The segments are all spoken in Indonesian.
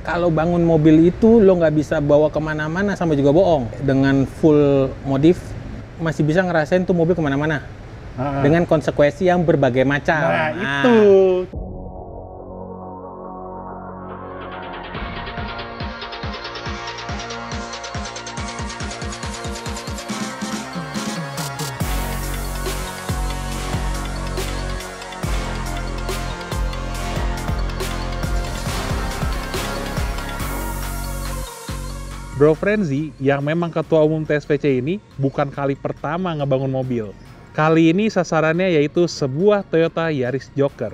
Kalau bangun mobil itu lo nggak bisa bawa kemana-mana sama juga bohong. Dengan full modif masih bisa ngerasain tuh mobil kemana-mana. Dengan konsekuensi yang berbagai macam. Nah, itu. Bro Frenzy, yang memang ketua umum TSPC ini, bukan kali pertama ngebangun mobil. Kali ini sasarannya yaitu sebuah Toyota Yaris Joker.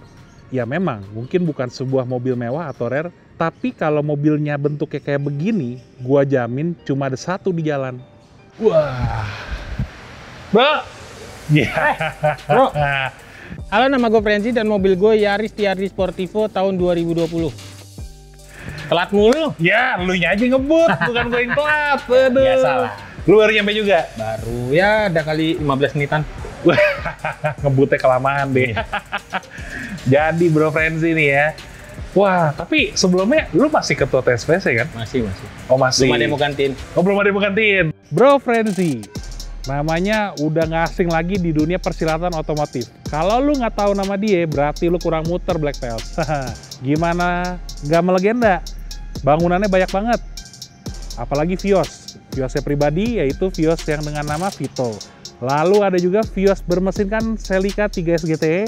Ya memang, mungkin bukan sebuah mobil mewah atau rare, tapi kalau mobilnya bentuknya kayak begini, gua jamin cuma ada satu di jalan. Wah. Bro! Bro! Halo, nama gue Frenzy dan mobil gue Yaris TRD Sportivo tahun 2020. Telat mulu. Ya, lu aja ngebut, bukan gue yang telat. Aduh. Biasalah. Lu baru nyampe juga? Baru ya, ada kali 15 menitan. Ngebutnya kelamaan deh. Jadi Bro Frenzy nih ya. Wah, tapi sebelumnya lu masih ketua TSPC kan? Masih. Oh masih. Belum ada yang mau gantiin. Oh belum ada yang mau gantiin. Bro Frenzy, namanya udah nggak asing lagi di dunia persilatan otomotif. Kalau lu nggak tahu nama dia, berarti lu kurang muter Black Pels. Gimana? Nggak melegenda? Bangunannya banyak banget. Apalagi Vios. Viosnya pribadi yaitu Vios yang dengan nama Vito. Lalu ada juga Vios bermesinkan Celica 3S GTE,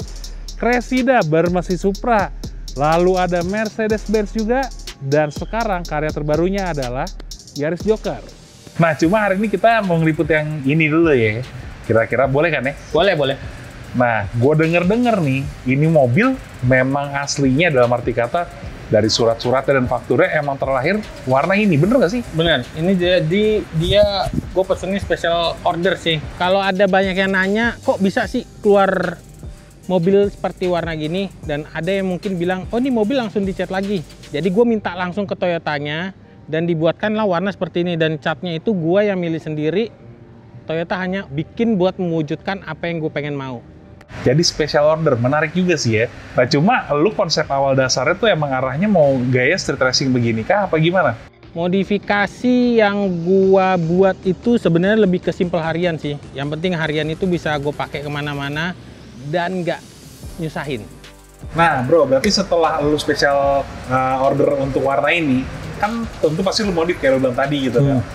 Cressida bermesin Supra. Lalu ada Mercedes-Benz juga. Dan sekarang karya terbarunya adalah Yaris Joker. Nah, cuma hari ini kita mau ngeliput yang ini dulu ya. Kira-kira boleh kan ya? Boleh. Nah, gue denger nih, ini mobil memang aslinya dalam arti kata dari surat-suratnya dan fakturnya emang terlahir warna ini, bener nggak sih? Bener, ini jadi dia gue pesennya special order sih. Kalau ada banyak yang nanya, kok bisa sih keluar mobil seperti warna gini? Dan ada yang mungkin bilang, oh ini mobil langsung dicat lagi. Jadi gue minta langsung ke Toyotanya dan dibuatkanlah warna seperti ini. Dan catnya itu gue yang milih sendiri. Toyota hanya bikin buat mewujudkan apa yang gue pengen mau. Jadi special order, menarik juga sih ya. Nah cuma lu konsep awal dasarnya tuh emang arahnya mau gaya street racing begini kah apa gimana? Modifikasi yang gua buat itu sebenarnya lebih ke simple harian sih. Yang penting harian itu bisa gue pakai kemana-mana dan nggak nyusahin. Nah bro, berarti setelah lu special order untuk warna ini, kan tentu pasti lu modif kayak lu bilang tadi gitu kan.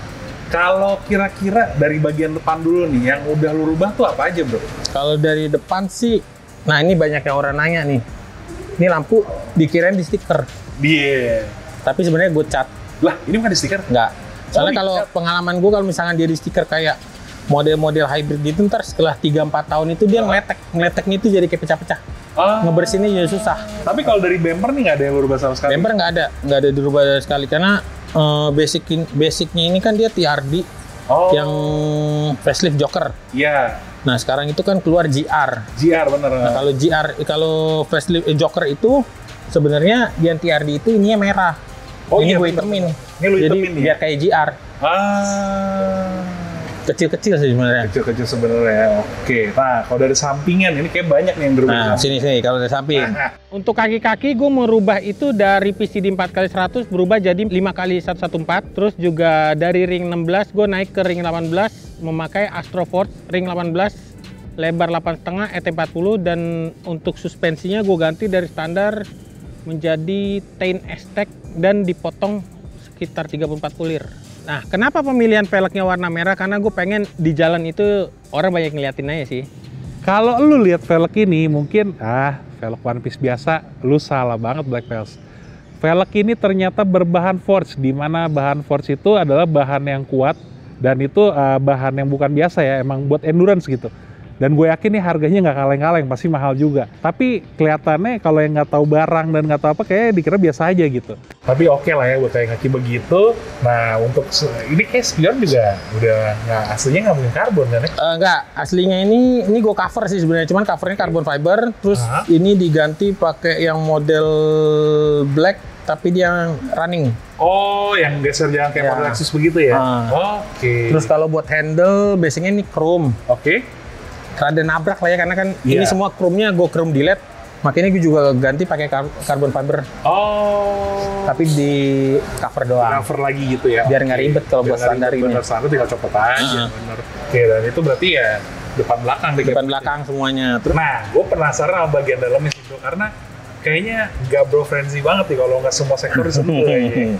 Kalau kira-kira dari bagian depan dulu nih, yang udah lu rubah tuh apa aja bro? Kalau dari depan sih, nah ini banyak yang orang nanya nih. Ini lampu dikirain di stiker. Iya. Tapi sebenarnya gue cat. Lah, ini bukan di stiker? Nggak. Soalnya kalau pengalaman gue, kalau misalkan dia di stiker kayak model-model hybrid gitu, ntar setelah 3-4 tahun itu dia ngeleteknya itu jadi kayak pecah-pecah. Ngebersihinnya jadi susah. Tapi kalau dari bumper nih nggak ada yang lu rubah sama sekali? Bumper nggak ada dirubah sama sekali karena basicnya ini kan dia TRD yang facelift Joker. Iya. Nah sekarang itu kan keluar GR. GR bener. Nah kalau facelift Joker itu sebenarnya yang TRD itu ininya merah. Oh ini iya, gue hitamin. Ini lu jadi hitamin biar kayak GR. Kecil-kecil sih sebenarnya. Kecil-kecil sebenarnya. Oke. Nah, kalau dari sampingan ini kayak banyak nih yang berubah. Nah, sini kalau dari samping. Untuk kaki-kaki gue merubah itu dari PCD 4x100 berubah jadi 5x114. Terus juga dari ring 16 gue naik ke ring 18 memakai Astroforce ring 18 lebar 8,5 ET40 dan untuk suspensinya gue ganti dari standar menjadi Tain Aztec dan dipotong sekitar 34 pulir. Nah, kenapa pemilihan velgnya warna merah? Karena gue pengen di jalan itu orang banyak ngeliatin aja sih. Kalau lu lihat velg ini mungkin, velg One Piece biasa, lu salah banget Black Pels. Velg ini ternyata berbahan forged, di mana bahan forged itu adalah bahan yang kuat dan itu bahan yang bukan biasa ya, emang buat endurance gitu. Dan gue yakin nih harganya nggak kaleng-kaleng, pasti mahal juga. Tapi kelihatannya kalau yang nggak tahu barang dan nggak tahu apa, kayaknya dikira biasa aja gitu. Tapi oke lah ya buat kayak kaki begitu. Nah untuk ini kayak spion juga udah nggak, aslinya nggak mungkin karbon kan ya? Nggak, aslinya ini gue cover sih sebenarnya. Cuman covernya carbon fiber, terus ini diganti pakai yang model black, tapi dia running. Oh, yang geser jalan kayak model Lexus begitu ya? Oke. Terus kalau buat handle, basicnya ini chrome. Oke. Rada nabrak lah ya, karena kan ini semua chrome-nya gue chrome delete. Makanya gue juga ganti pakai carbon fiber. Oh. Tapi di cover doang. Cover lagi gitu ya. Biar nggak ribet kalau buat standar ini. Bener, standar tinggal copot aja. Bener. Oke, dan itu berarti ya depan belakang. Depan belakang semuanya. Terus, nah, gue penasaran sama bagian dalamnya sih bro, karena kayaknya nggak bro friendly banget nih kalau nggak semua sektor disentuh kayaknya.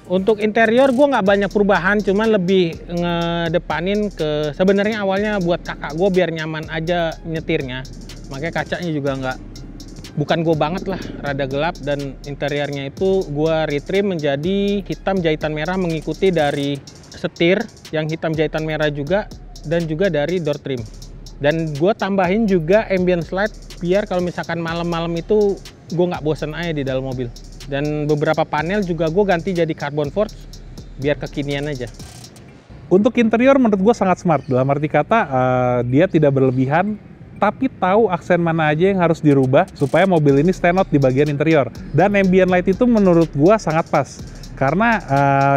Untuk interior gue nggak banyak perubahan, cuman lebih ngedepanin ke sebenarnya awalnya buat kakak gue biar nyaman aja nyetirnya. Makanya kacanya juga bukan gue banget lah, rada gelap, dan interiornya itu gue retrim menjadi hitam jahitan merah mengikuti dari setir yang hitam jahitan merah juga, dan juga dari door trim. Dan gue tambahin juga ambient light biar kalau misalkan malam-malam itu gue nggak bosen aja di dalam mobil. Dan beberapa panel juga gue ganti jadi carbon forged biar kekinian aja. Untuk interior menurut gue sangat smart, dalam arti kata dia tidak berlebihan, tapi tahu aksen mana aja yang harus dirubah supaya mobil ini stand out di bagian interior. Dan ambient light itu menurut gua sangat pas, karena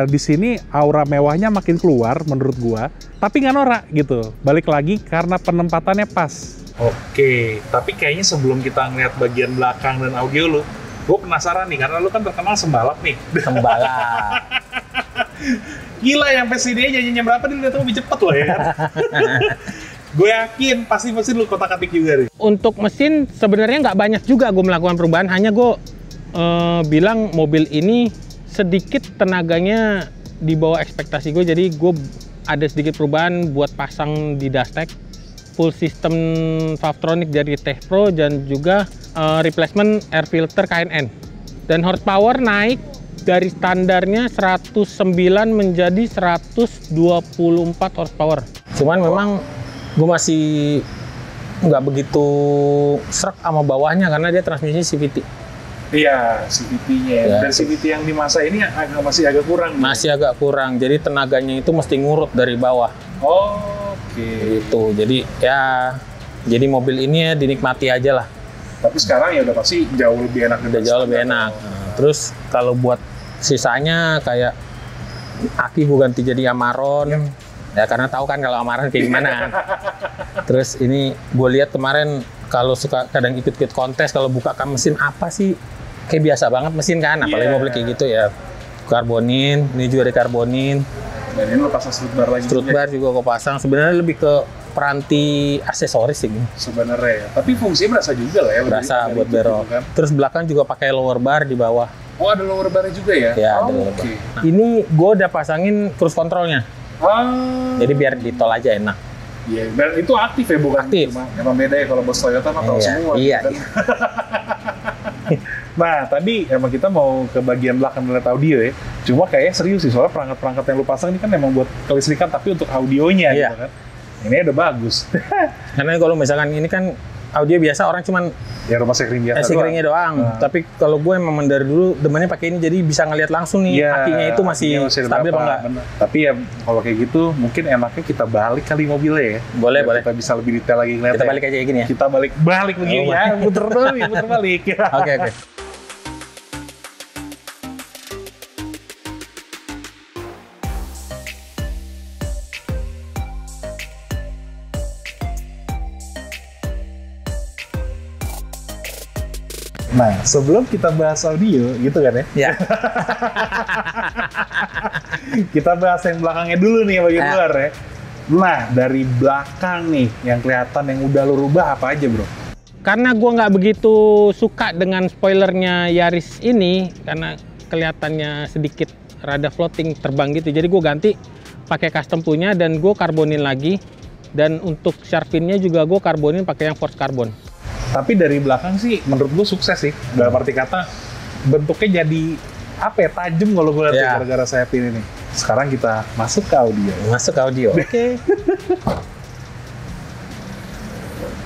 di sini aura mewahnya makin keluar menurut gua, tapi nggak norak gitu. Balik lagi karena penempatannya pas. Oke, tapi kayaknya sebelum kita ngeliat bagian belakang dan audio lu, gua penasaran nih, karena lu kan terkenal sembalap nih. Sembalap. Gila, yang PCD nyanyinya berapa nih, lihat lebih cepet loh ya kan? Gue yakin pasti mesin lu kotak-katik juga nih. Untuk mesin sebenarnya nggak banyak juga gue melakukan perubahan, hanya gue bilang mobil ini sedikit tenaganya di bawah ekspektasi gue, jadi gue ada sedikit perubahan buat pasang di dashtek, full system Valvetronic dari Tech Pro, dan juga replacement air filter KNN. Dan horsepower naik dari standarnya 109 menjadi 124 horsepower. Cuman memang gue masih nggak begitu srek sama bawahnya karena dia transmisi CVT. Iya, CVT-nya. Ya. Dan CVT yang di masa ini masih agak kurang. Masih gitu. Agak kurang, jadi tenaganya itu mesti ngurut dari bawah. Oh, oke. Gitu, jadi ya, jadi mobil ini ya dinikmati aja lah. Tapi sekarang ya udah pasti jauh lebih enak. Udah jauh lebih enak. Nah, terus kalau buat sisanya kayak aki gue ganti jadi Amarron. Ya karena tahu kan kalau Amarron kayak gimana. Terus ini gue lihat kemarin kalau suka kadang ikut-ikut kontes kalau buka mesin apa sih, kayak biasa banget mesin kan, apalagi mobil kayak gitu ya. Karbonin, ini juga dikarbonin. Dan ini lo pasang strut bar lagi. Strut bar juga gue pasang. Sebenarnya lebih ke peranti aksesoris sih. Sebenarnya ya. Tapi fungsinya berasa juga lah ya. Berasa buat berok. Kan. Terus belakang juga pakai lower bar di bawah. Oh, ada lower barnya juga ya? Ya, ada lower bar. Nah, ini gue udah pasangin cruise controlnya. Jadi biar di tol aja enak. Iya, dan itu aktif ya, bukan? Aktif. Emang beda ya kalau bos Toyota mah tahu semua. Iya. Kan? Nah, tadi emang kita mau ke bagian belakang melihat audio ya. Cuma kayaknya serius sih, soalnya perangkat-perangkat yang lu pasang ini kan emang buat kelistrikan tapi untuk audionya gitu kan. Ini udah bagus. Karena kalau misalkan ini kan audio biasa orang cuman ya rumah sekring biasa doang. Nah. Tapi kalau gue memang dari dulu demennya pakai ini, jadi bisa ngelihat langsung nih kakinya itu masih stabil apa enggak. Tapi ya kalau kayak gitu mungkin enaknya kita balik kali mobilnya ya. Boleh. Kita bisa lebih detail lagi ngeliatnya. Kita balik aja kayak gini ya. Kita balik begini ya, puter balik. Oke. Nah, sebelum kita bahas audio, gitu kan ya? Ya. Kita bahas yang belakangnya dulu nih, bagian luar ya. Nah, dari belakang nih, yang kelihatan yang udah lu rubah apa aja bro? Karena gue nggak begitu suka dengan spoilernya Yaris ini, karena kelihatannya sedikit rada floating, terbang gitu. Jadi gue ganti pakai custom punya dan gue karbonin lagi. Dan untuk sharpinnya juga gue karbonin pakai yang forged carbon. Tapi dari belakang sih menurut gue sukses sih. Dalam arti kata bentuknya jadi apa ya, tajam kalau gue lihat gara-gara sayap ini nih. Sekarang kita masuk ke audio. Oke.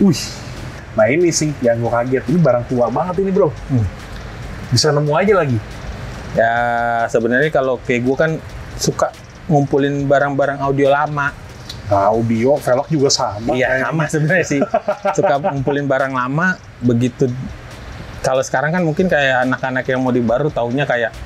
Wih. Nah ini sih yang gue kaget. Ini barang tua banget ini bro. Bisa nemu aja lagi. Ya sebenarnya kalau kayak gue kan suka ngumpulin barang-barang audio lama. Audio, velg juga sama. Iya, sama sebenarnya sih. Suka ngumpulin barang lama, begitu. Kalau sekarang kan mungkin kayak anak-anak yang mau dibaru, taunya kayak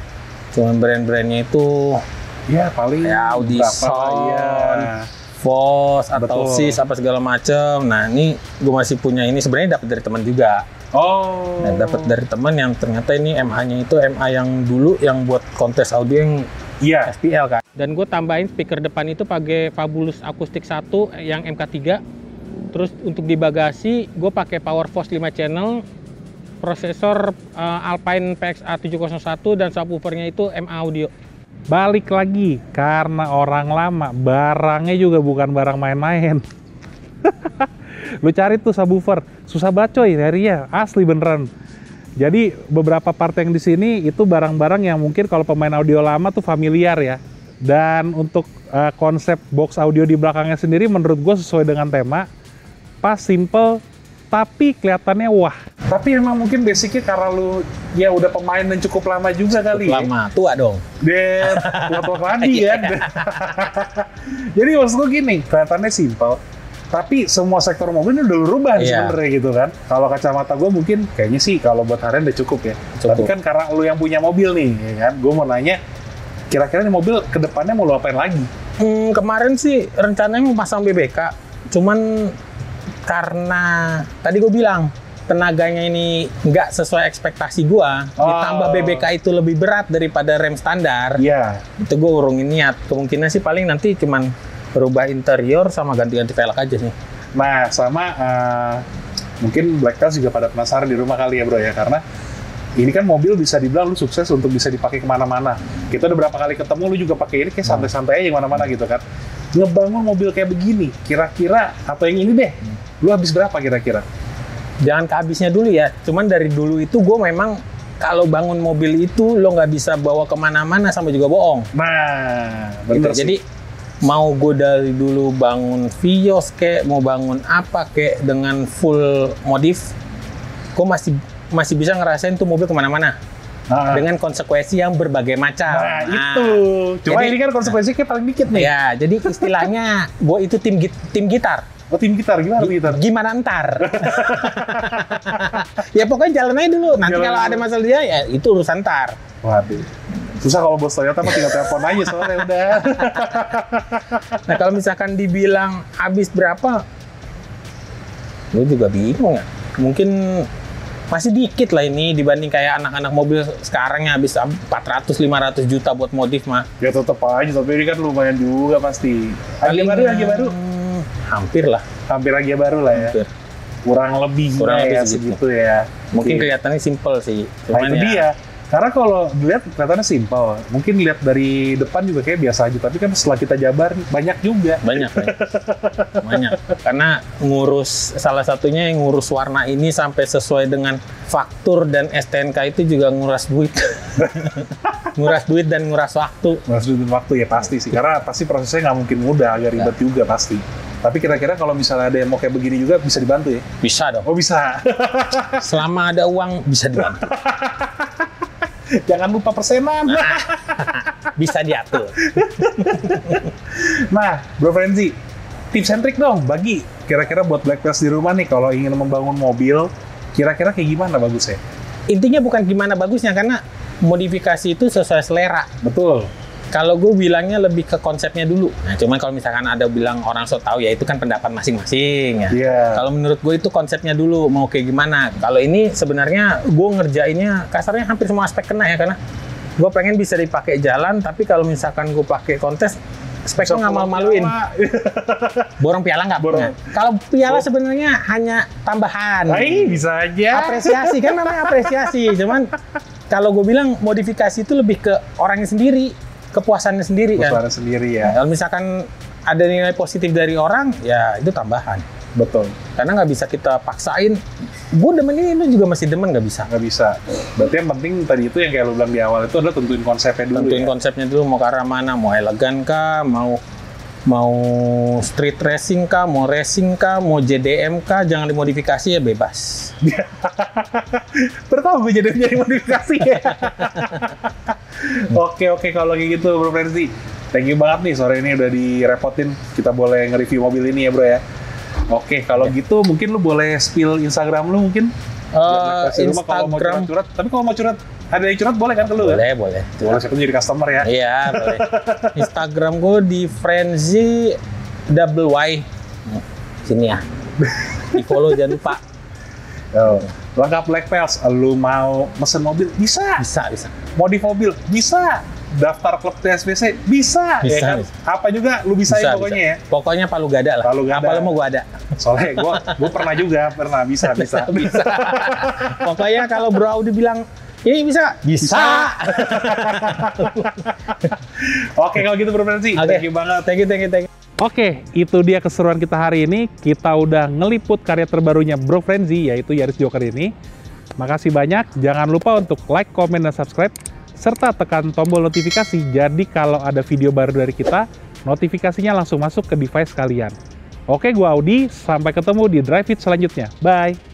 cuman brand-brandnya itu ya paling ya Audison, Voss atau Sis apa segala macem. Nah ini gue masih punya ini, sebenarnya dapat dari teman juga. Oh. Nah, dapat dari teman yang ternyata ini MA-nya itu MA yang dulu yang buat kontes audio yang SPL kan. Dan gue tambahin speaker depan itu pakai Fabulous Acoustic 1 yang MK3. Terus untuk di bagasi gue pakai Powerforce 5 channel, prosesor Alpine PXA 701 dan subwoofernya itu MA Audio. Balik lagi, karena orang lama, barangnya juga bukan barang main-main. Lu cari tuh subwoofer, susah banget coy nyarinya, asli beneran. Jadi beberapa part yang di sini itu barang-barang yang mungkin kalau pemain audio lama tuh familiar ya. Dan untuk konsep box audio di belakangnya sendiri menurut gue sesuai dengan tema, pas, simple, tapi kelihatannya wah. Tapi emang mungkin basicnya karena lu ya udah pemain dan cukup lama juga kali ya. Lama, tua dong. Dan tua lagi kan. Jadi maksud gue gini, kelihatannya simple, tapi semua sektor mobil ini udah lu rubah sebenarnya gitu kan. Kalau kacamata gue mungkin kayaknya sih kalau buat harian udah cukup ya. Tapi kan karena lu yang punya mobil nih, ya kan, gue mau nanya, kira-kira nih mobil kedepannya mau lu apain lagi? Kemarin sih rencananya mau pasang BBK, cuman karena tadi gue bilang tenaganya ini nggak sesuai ekspektasi gue, ditambah BBK itu lebih berat daripada rem standar. Itu gue urungin niat. Kemungkinan sih paling nanti cuman berubah interior sama ganti-ganti velg aja sih. Nah, sama mungkin Black Tails juga pada penasaran di rumah kali ya bro ya, karena ini kan mobil bisa dibilang lu sukses untuk bisa dipakai kemana-mana. Kita udah berapa kali ketemu, lu juga pakai ini kayak santai-santai aja kemana-mana gitu kan. Ngebangun mobil kayak begini, kira-kira atau yang ini deh, lu habis berapa kira-kira? Jangan kehabisnya dulu ya, cuman dari dulu itu gue memang kalau bangun mobil itu lo nggak bisa bawa kemana-mana sama juga bohong. Nah, bener gitu. Jadi mau gue dari dulu bangun Vios kek, mau bangun apa kek dengan full modif, gue masih bisa ngerasain tuh mobil kemana-mana dengan konsekuensi yang berbagai macam. Nah, itu. Cuma jadi, ini kan konsekuensinya kayak paling dikit nih. Ya, jadi istilahnya gue itu tim gitar. Oh, tim gitar, gimana gitar? Gimana ntar? Ya pokoknya jalan aja dulu. Nanti kalau ada masalah dia, ya itu urusan ntar. Waduh. Susah kalau bos Toyota mah tinggal telepon aja soalnya udah. Nah kalau misalkan dibilang habis berapa, lu juga bingung ya. Mungkin masih dikit lah ini dibanding kayak anak-anak mobil sekarang yang habis 400-500 juta buat modif mah. Ya tetep aja, tapi ini kan lumayan juga pasti. Harga baru? Hampir lah. Hampir harga baru lah ya. Hampir. Kurang lebih ya segitu ya. Mungkin kelihatannya simple sih. Nah itu dia. Karena kalau dilihat kelihatannya simpel, mungkin lihat dari depan juga kayak biasa aja, tapi kan setelah kita jabar banyak juga. Banyak. Karena ngurus, salah satunya yang ngurus warna ini sampai sesuai dengan faktur dan STNK itu juga nguras duit. Nguras duit dan nguras waktu. Nguras duit dan waktu ya pasti sih, karena pasti prosesnya nggak mungkin mudah, agak ribet juga pasti. Tapi kira-kira kalau misalnya ada yang mau kayak begini juga bisa dibantu ya? Bisa dong. Oh bisa. Selama ada uang bisa dibantu. Jangan lupa persenan. Bisa diatur. Nah, Bro Frenzy, tips and trick dong bagi kira-kira buat Black Tails di rumah nih kalau ingin membangun mobil, kira-kira kayak gimana bagusnya? Intinya bukan gimana bagusnya, karena modifikasi itu sesuai selera. Betul. Kalau gue bilangnya lebih ke konsepnya dulu. Nah, cuman kalau misalkan ada bilang orang so tahu ya itu kan pendapat masing-masing ya. Kalau menurut gue itu konsepnya dulu mau kayak gimana. Kalau ini sebenarnya gue ngerjainnya kasarnya hampir semua aspek kena ya, karena gue pengen bisa dipakai jalan, tapi kalau misalkan gue pakai kontes speknya nggak malu-maluin. Borong piala nggak? Borong. Kalau piala sebenarnya hanya tambahan. Bisa aja. Apresiasi kan namanya apresiasi. Cuman kalau gue bilang modifikasi itu lebih ke orangnya sendiri. Kepuasannya sendiri kan. Kepuasannya sendiri ya. Nah, kalau misalkan ada nilai positif dari orang, ya itu tambahan. Betul. Karena nggak bisa kita paksain. Gue demen ini, lu juga masih demen, nggak bisa. Nggak bisa. Berarti yang penting tadi itu yang kayak lu bilang di awal itu adalah tentuin konsepnya dulu. Tentuin konsepnya dulu, mau ke arah mana, mau elegan kah, mau street racing kah, mau racing kah, mau JDM kah, jangan dimodifikasi ya bebas. Pertama JDM jadi modifikasi ya. Oke, kalau kayak gitu Bro Frenzy. Thank you banget nih, sore ini udah direpotin. Kita boleh nge-review mobil ini ya bro ya. Oke, kalau gitu mungkin lu boleh spill Instagram lu mungkin? Instagram. Kalau mau curhat, tapi kalau mau curhat, ada yang curhat boleh kan ke lu? Boleh. Boleh, siapa jadi customer ya? Iya, boleh. Instagram gue di Frenzy double Y. Sini ya. Di follow jangan lupa. lengkap Black Pals. Lu mau mesen mobil bisa, Bisa. modif mobil bisa, daftar klub TSBC bisa, ya kan? Bisa. Apa juga lu bisain pokoknya ya. Pokoknya Palu Gada lah. Palu Gada. Apa lo mau gua ada? Soalnya gue pernah juga, bisa. Bisa. Pokoknya kalau Bro Audi bilang ini bisa. Oke, kalau gitu Bro Frenzy, thank you banget. Thank you. Oke, itu dia keseruan kita hari ini. Kita udah ngeliput karya terbarunya Bro Frenzy, yaitu Yaris Joker ini. Makasih banyak. Jangan lupa untuk like, comment, dan subscribe, serta tekan tombol notifikasi. Jadi kalau ada video baru dari kita, notifikasinya langsung masuk ke device kalian. Oke, gua Audi. Sampai ketemu di Drive It selanjutnya. Bye!